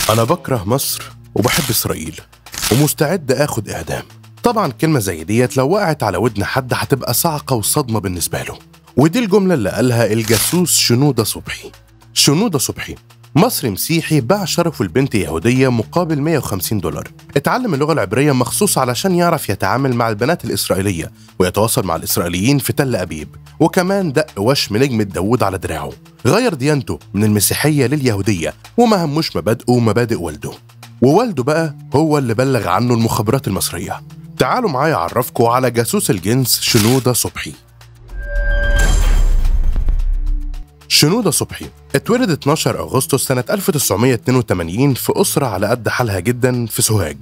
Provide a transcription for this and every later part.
أنا بكره مصر وبحب إسرائيل ومستعد آخد إعدام. طبعا كلمة زي ديت لو وقعت على ودن حد هتبقى صعقة وصدمة بالنسبة له. ودي الجملة اللي قالها الجاسوس شنودة صبحي. شنودة صبحي مصري مسيحي باع شرفه لبنت يهودية مقابل $150. اتعلم اللغة العبرية مخصوص علشان يعرف يتعامل مع البنات الإسرائيلية ويتواصل مع الإسرائيليين في تل أبيب، وكمان دق وشم نجمة داوود على دراعه. غير ديانته من المسيحية لليهودية وما هموش مبادئه ومبادئ والده، ووالده بقى هو اللي بلغ عنه المخابرات المصرية. تعالوا معايا أعرفكم على جاسوس الجنس شنودة صبحي. شنودة صبحي اتولد 12 أغسطس سنة 1982 في أسرة على قد حالها جدا في سوهاج.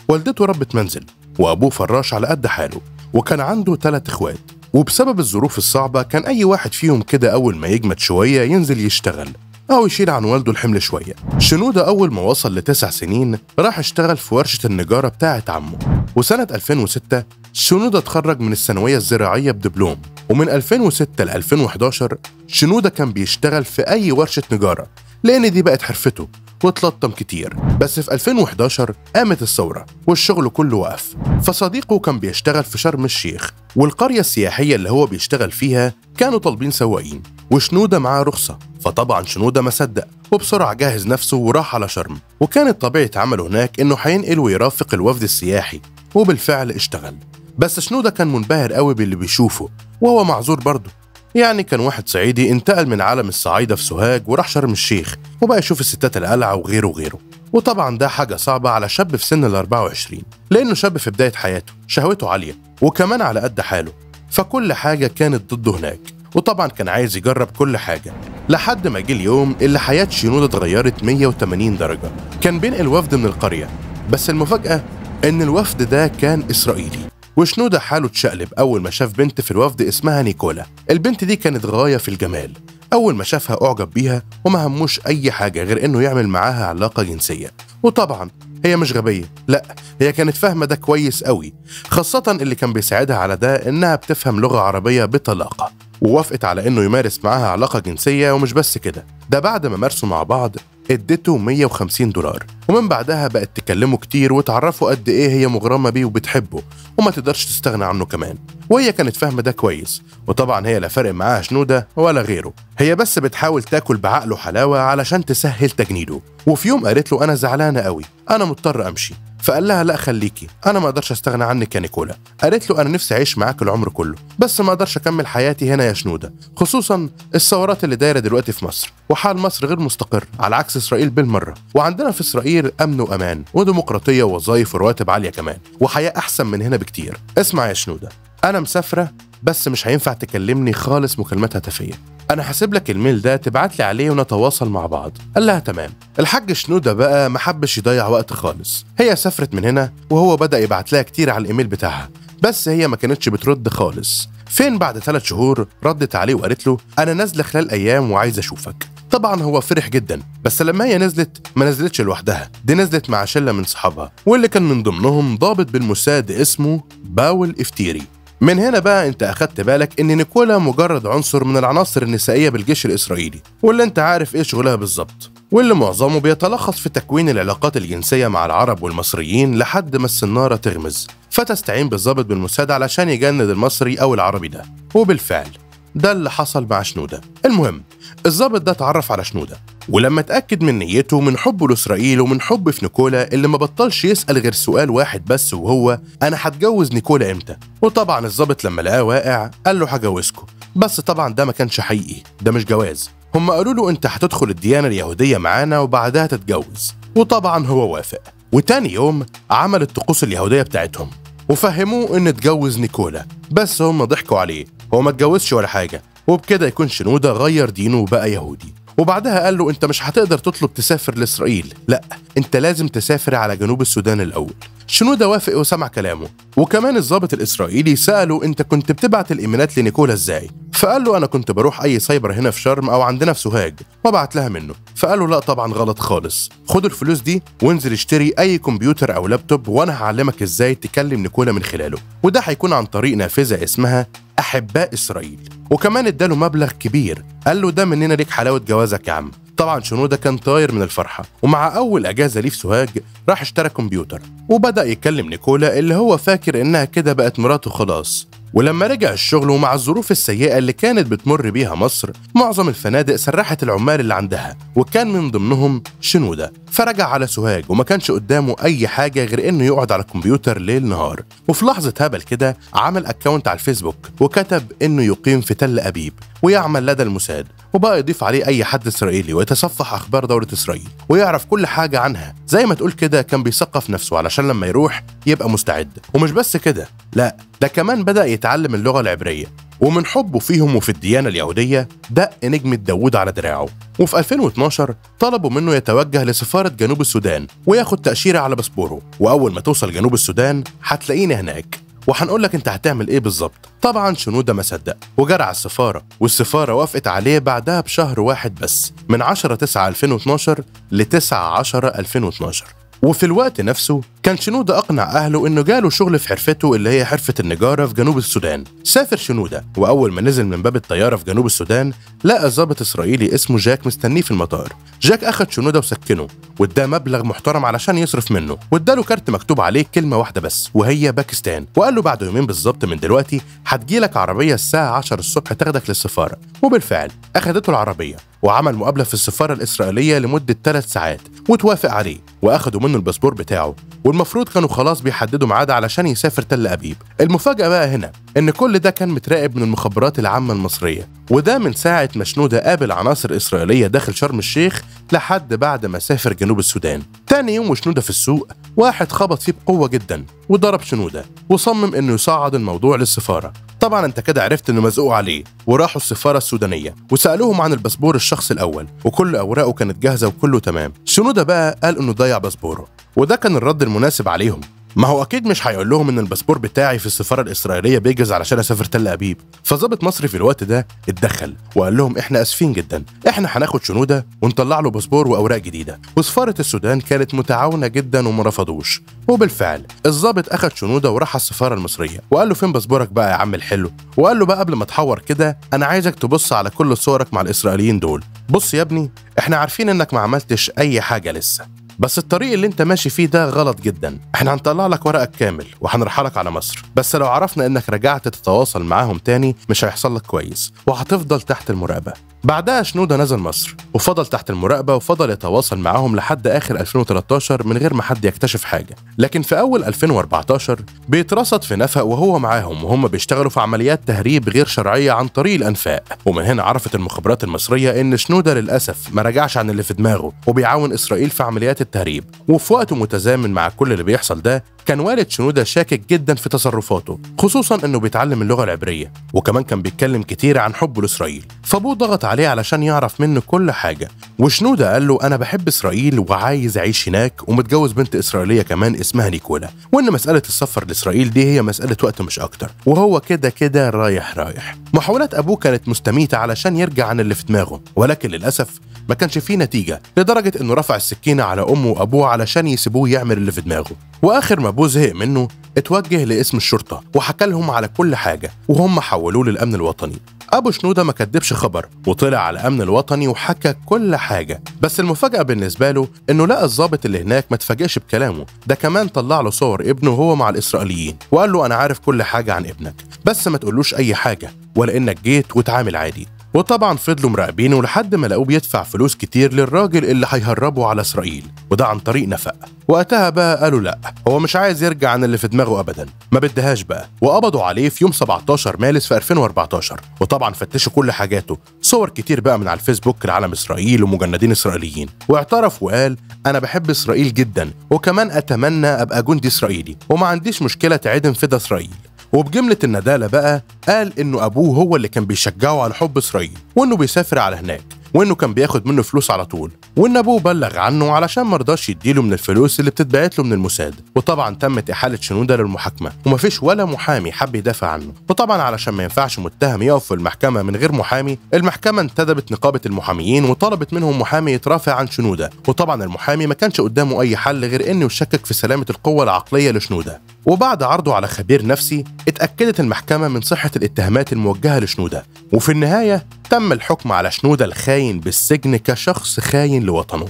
والدته ربة منزل وأبوه فراش على قد حاله، وكان عنده 3 إخوات. وبسبب الظروف الصعبة كان أي واحد فيهم كده أول ما يجمد شوية ينزل يشتغل أو يشيل عن والده الحمل شوية. شنودة أول ما وصل ل9 سنين راح اشتغل في ورشة النجارة بتاعة عمه. وسنة 2006 شنودة اتخرج من الثانوية الزراعية بدبلوم. ومن 2006 ل 2011 شنودة كان بيشتغل في أي ورشة نجارة لأن دي بقت حرفته، واتلطم كتير. بس في 2011 قامت الثورة والشغل كله وقف، فصديقه كان بيشتغل في شرم الشيخ، والقرية السياحية اللي هو بيشتغل فيها كانوا طالبين سواقين وشنودة معاه رخصة. فطبعا شنودة ما صدق وبسرعة جهز نفسه وراح على شرم، وكانت طبيعة عمله هناك إنه هينقل ويرافق الوفد السياحي، وبالفعل اشتغل. بس شنودة كان منبهر قوي باللي بيشوفه، وهو معذور برضه. يعني كان واحد صعيدي انتقل من عالم الصعايدة في سوهاج وراح شرم الشيخ وبقى يشوف الستات القلعة وغيره وغيره. وطبعا ده حاجة صعبة على شاب في سن 24، لأنه شاب في بداية حياته شهوته عالية وكمان على قد حاله، فكل حاجة كانت ضده هناك. وطبعا كان عايز يجرب كل حاجة لحد ما جه اليوم اللي حياة شنودة اتغيرت 180 درجة. كان بينقل وفد من القرية، بس المفاجأة إن الوفد ده كان إسرائيلي. وشنودة حاله اتشقلب أول ما شاف بنت في الوفد اسمها نيكولا. البنت دي كانت غاية في الجمال. أول ما شافها أعجب بيها وما هموش أي حاجة غير إنه يعمل معاها علاقة جنسية. وطبعا هي مش غبية، لأ هي كانت فاهمة ده كويس قوي، خاصة اللي كان بيساعدها على ده إنها بتفهم لغة عربية بطلاقة. ووافقت على إنه يمارس معاها علاقة جنسية. ومش بس كده، ده بعد ما مارسوا مع بعض ادته $150، ومن بعدها بقت تكلمه كتير وتعرفه قد ايه هي مغرمة بيه وبتحبه وما تقدرش تستغنى عنه كمان. وهي كانت فاهمة ده كويس، وطبعا هي لا فارق معاها شنودة ولا غيره، هي بس بتحاول تاكل بعقله حلاوة علشان تسهل تجنيده. وفي يوم قالت له أنا زعلانة قوي، أنا مضطر أمشي. فقال لها لا خليكي، أنا ما أقدرش أستغنى عنك يا نيكولا. قالت له أنا نفسي أعيش معاك العمر كله، بس ما أقدرش أكمل حياتي هنا يا شنودة، خصوصا الثورات اللي دايرة دلوقتي في مصر، وحال مصر غير مستقر على عكس إسرائيل بالمرة. وعندنا في إسرائيل أمن وأمان وديمقراطية ووظائف ورواتب عالية كمان، وحياة أحسن من هنا بكتير. اسمع يا شنودة، أنا مسافرة بس مش هينفع تكلمني خالص مكالمات هاتفية. أنا هسيب لك الميل ده تبعت لي عليه ونتواصل مع بعض. قال لها تمام. الحاج شنودة بقى محبش يضيع وقت خالص. هي سافرت من هنا وهو بدأ يبعت لها كتير على الإيميل بتاعها، بس هي ما كانتش بترد خالص. فين بعد 3 شهور ردت عليه وقالت له أنا نازلة خلال أيام وعايزة أشوفك. طبعا هو فرح جدا، بس لما هي نزلت ما نزلتش لوحدها، دي نزلت مع شلة من صحابها، واللي كان من ضمنهم ضابط بالموساد اسمه باول إفتيري. من هنا بقى انت اخدت بالك ان نيكولا مجرد عنصر من العناصر النسائية بالجيش الإسرائيلي، واللي انت عارف ايه شغلها بالظبط، واللي معظمه بيتلخص في تكوين العلاقات الجنسية مع العرب والمصريين لحد ما السنارة تغمز، فتستعين بالضابط بالموساد علشان يجند المصري أو العربي ده. وبالفعل ده اللي حصل مع شنودة. المهم الضابط ده اتعرف على شنودة، ولما اتأكد من نيته ومن حبه لإسرائيل ومن حبه في نيكولا اللي ما بطلش يسأل غير سؤال واحد بس، وهو أنا هتجوز نيكولا إمتى؟ وطبعا الضابط لما لقاه واقع قال له هجوزكوا. بس طبعا ده ما كانش حقيقي، ده مش جواز. هم قالوا له أنت هتدخل الديانة اليهودية معانا وبعدها تتجوز. وطبعا هو وافق. وتاني يوم عمل الطقوس اليهودية بتاعتهم وفهموه إن اتجوز نيكولا، بس هم ضحكوا عليه، هو ما اتجوزش ولا حاجة. وبكده يكون شنودة غير دينه وبقى يهودي. وبعدها قال له انت مش هتقدر تطلب تسافر لإسرائيل، لا انت لازم تسافر على جنوب السودان الأول. شنودة وافق وسمع كلامه. وكمان الضابط الإسرائيلي سأله انت كنت بتبعت الإيميلات لنيكولا ازاي؟ فقال له انا كنت بروح اي سايبر هنا في شرم او عندنا في سوهاج وابعت لها منه. فقال له لا طبعا غلط خالص، خد الفلوس دي وانزل اشتري اي كمبيوتر او لابتوب وانا هعلمك ازاي تكلم نيكولا من خلاله، وده هيكون عن طريق نافذة اسمها أحباء إسرائيل. وكمان اداله مبلغ كبير، قال له ده مننا ليك حلاوة جوازك يا عم. طبعا شنودة كان طاير من الفرحة، ومع أول أجازة ليه في سوهاج راح اشترى كمبيوتر وبدأ يكلم نيكولا اللي هو فاكر إنها كده بقت مراته خلاص. ولما رجع الشغل ومع الظروف السيئة اللي كانت بتمر بيها مصر، معظم الفنادق سرحت العمال اللي عندها وكان من ضمنهم شنودة، فرجع على سوهاج وما كانش قدامه أي حاجة غير إنه يقعد على الكمبيوتر ليل نهار. وفي لحظة هبل كده عمل أكاونت على الفيسبوك وكتب إنه يقيم في تل أبيب ويعمل لدى الموساد، وبقى يضيف عليه أي حد إسرائيلي ويتصفح أخبار دولة إسرائيل ويعرف كل حاجة عنها. زي ما تقول كده كان بيثقف نفسه علشان لما يروح يبقى مستعد. ومش بس كده، لا ده كمان بدأ يتعلم اللغة العبرية، ومن حبه فيهم وفي الديانة اليهودية دق نجمة داوود على دراعه. وفي 2012 طلبوا منه يتوجه لسفارة جنوب السودان وياخد تأشيرة على باسبوره، وأول ما توصل جنوب السودان هتلاقيني هناك وهنقول لك انت هتعمل ايه بالظبط. طبعا شنودة ما صدق وجرى على السفارة، والسفارة وافقت عليه بعدها بشهر واحد بس، من 10/9/2012 ل 9/10/2012. وفي الوقت نفسه كان شنودة أقنع أهله إنه جاله شغل في حرفته اللي هي حرفة النجارة في جنوب السودان. سافر شنودة، وأول ما نزل من باب الطيارة في جنوب السودان لقى ضابط إسرائيلي اسمه جاك مستنيه في المطار. جاك أخد شنودة وسكنه واداه مبلغ محترم علشان يصرف منه، واداله كارت مكتوب عليه كلمة واحدة بس وهي باكستان، وقال له بعد يومين بالظبط من دلوقتي هتجيلك عربية الساعة 10 الصبح تاخدك للسفارة. وبالفعل أخدته العربية وعمل مقابلة في السفارة الإسرائيلية لمدة 3 ساعات وتوافق عليه وأخدوا منه الباسبور بتاعه، والمفروض كانوا خلاص بيحددوا ميعاد علشان يسافر تل أبيب. المفاجأة بقى هنا إن كل ده كان متراقب من المخابرات العامة المصرية، وده من ساعة ما شنودة قابل عناصر إسرائيلية داخل شرم الشيخ لحد بعد ما سافر جنوب السودان. تاني يوم وشنودة في السوق واحد خبط فيه بقوة جدا وضرب شنودة وصمم إنه يصعد الموضوع للسفارة. طبعا انت كده عرفت انه مزقوق عليه، وراحوا السفارة السودانية وسألوهم عن الباسبور الشخص الأول وكل أوراقه كانت جاهزة وكله تمام. شنودة بقى قال انه ضيع باسبوره، وده كان الرد المناسب عليهم. ما هو اكيد مش هيقول لهم ان الباسبور بتاعي في السفاره الاسرائيليه بيجهز علشان اسافر تل ابيب. فظابط مصري في الوقت ده اتدخل وقال لهم احنا اسفين جدا، احنا هناخد شنودة ونطلع له باسبور واوراق جديده. وسفاره السودان كانت متعاونه جدا وما رفضوش، وبالفعل الظابط اخد شنودة وراح على السفاره المصريه وقال له فين باسبورك بقى يا عم الحلو. وقال له بقى قبل ما تحور كده انا عايزك تبص على كل صورك مع الاسرائيليين دول. بص يا ابني، احنا عارفين انك ما عملتش اي حاجه لسه، بس الطريق اللي انت ماشي فيه ده غلط جدا. احنا هنطلع لك ورقك كامل وهنرحلك على مصر، بس لو عرفنا انك رجعت تتواصل معاهم تاني مش هيحصل لك كويس وهتفضل تحت المراقبة. بعدها شنودة نزل مصر وفضل تحت المراقبة وفضل يتواصل معاهم لحد آخر 2013 من غير ما حد يكتشف حاجة. لكن في أول 2014 بيترصد في نفق وهو معاهم وهم بيشتغلوا في عمليات تهريب غير شرعية عن طريق الأنفاق. ومن هنا عرفت المخابرات المصرية إن شنودة للأسف ما رجعش عن اللي في دماغه وبيعاون إسرائيل في عمليات التهريب. وفي وقت متزامن مع كل اللي بيحصل ده كان والد شنودة شاكك جدا في تصرفاته، خصوصا انه بيتعلم اللغة العبرية وكمان كان بيتكلم كتير عن حبه لإسرائيل. فابوه ضغط عليه علشان يعرف منه كل حاجة، وشنودة قال له انا بحب إسرائيل وعايز اعيش هناك ومتجوز بنت إسرائيلية كمان اسمها نيكولا، وان مسألة السفر لإسرائيل دي هي مسألة وقت مش اكتر، وهو كده كده رايح. محاولات ابوه كانت مستميتة علشان يرجع عن اللي في دماغه، ولكن للأسف ما كانش فيه نتيجة، لدرجة انه رفع السكينة على امه وابوه علشان يسيبوه يعمل اللي في دماغه. واخر ما ابوه زهق منه اتوجه لاسم الشرطة وحكى لهم على كل حاجة وهم حولوه للامن الوطني. ابو شنودة ما كدبش خبر وطلع على الامن الوطني وحكى كل حاجة، بس المفاجأة بالنسبة له انه لقى الضابط اللي هناك ما اتفاجئش بكلامه، ده كمان طلع له صور ابنه وهو مع الاسرائيليين وقال له انا عارف كل حاجة عن ابنك، بس ما تقولوش اي حاجة ولا انك جيت وتعامل عادي. وطبعا فضلوا مراقبينه لحد ما لقوه بيدفع فلوس كتير للراجل اللي هيهربه على اسرائيل، وده عن طريق نفق. وقتها بقى قالوا لا، هو مش عايز يرجع عن اللي في دماغه ابدا، ما بدهاش بقى، وقبضوا عليه في يوم 17 مارس في 2014. وطبعا فتشوا كل حاجاته، صور كتير بقى من على الفيسبوك لعلم اسرائيل ومجندين اسرائيليين، واعترف وقال انا بحب اسرائيل جدا وكمان اتمنى ابقى جندي اسرائيلي وما عنديش مشكله تعدم فدا اسرائيل. وبجملة الندالة بقى قال إنه أبوه هو اللي كان بيشجعه على حب إسرائيل، وإنه بيسافر على هناك، وإنه كان بياخد منه فلوس على طول، وإن أبوه بلغ عنه علشان مرضاش يديله من الفلوس اللي بتتبعت له من الموساد. وطبعا تمت إحالة شنودة للمحاكمة ومفيش ولا محامي حب يدافع عنه، وطبعا علشان ما ينفعش متهم يقف في المحكمة من غير محامي، المحكمة انتدبت نقابة المحاميين وطلبت منهم محامي يترافع عن شنودة. وطبعا المحامي ما كانش قدامه أي حل غير إنه يشكك في سلامة القوة العقلية لشنودة. وبعد عرضه على خبير نفسي اتأكدت المحكمة من صحة الاتهامات الموجهة لشنودة، وفي النهاية تم الحكم على شنودة الخاين بالسجن كشخص خاين لوطنه.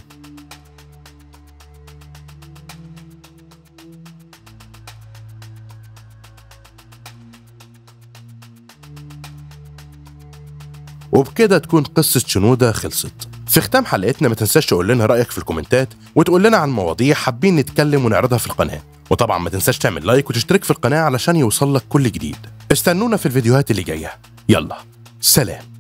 وبكده تكون قصة شنودة خلصت. في ختام حلقتنا ما تنساش تقول لنا رأيك في الكومنتات، وتقول لنا عن مواضيع حابين نتكلم ونعرضها في القناة، وطبعا ما تنساش تعمل لايك وتشترك في القناة علشان يوصل لك كل جديد. استنونا في الفيديوهات اللي جاية. يلا سلام.